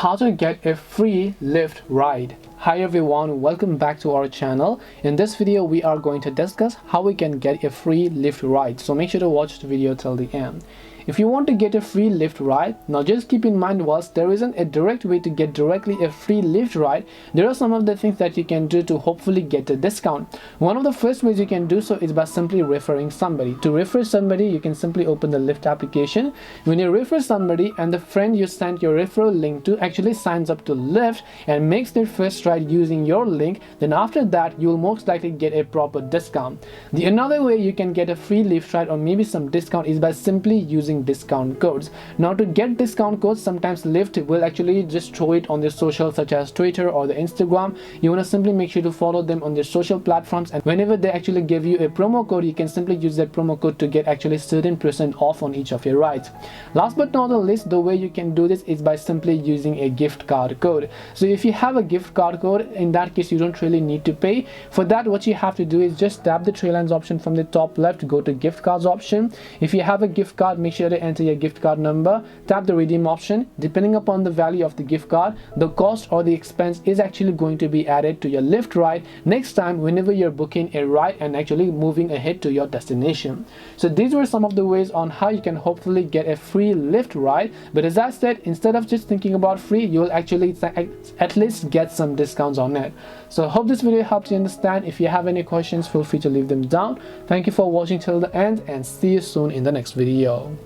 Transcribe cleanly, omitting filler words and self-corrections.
how to get a free Lyft ride. Hi everyone, welcome back to our channel. In this video we are going to discuss how we can get a free Lyft ride, so make sure to watch the video till the end. If you want to get a free Lyft ride, now just keep in mind, whilst there isn't a direct way to get directly a free Lyft ride, there are some of the things that you can do to hopefully get a discount. One of the first ways you can do so is by simply referring somebody. To refer somebody, you can simply open the Lyft application. When you refer somebody and the friend you sent your referral link to actually signs up to Lyft and makes their first ride using your link, then after that you will most likely get a proper discount. The another way you can get a free Lyft ride or maybe some discount is by simply using discount codes. Now to get discount codes, sometimes Lyft will actually just throw it on their social such as Twitter or the Instagram. You want to simply make sure to follow them on their social platforms, and whenever they actually give you a promo code, you can simply use that promo code to get actually certain % off on each of your rides. Last but not the least, the way you can do this is by simply using a gift card code. So if you have a gift card code, in that case you don't really need to pay. For that, what you have to do is just tap the tray lines option from the top left, go to gift cards option. If you have a gift card, make sure to enter your gift card number, tap the redeem option. Depending upon the value of the gift card, the cost or the expense is actually going to be added to your Lyft ride next time whenever you're booking a ride and actually moving ahead to your destination. So these were some of the ways on how you can hopefully get a free Lyft ride. But as I said, instead of just thinking about free, you will actually at least get some discounts on it. So I hope this video helped you understand. If you have any questions, feel free to leave them down. Thank you for watching till the end and see you soon in the next video.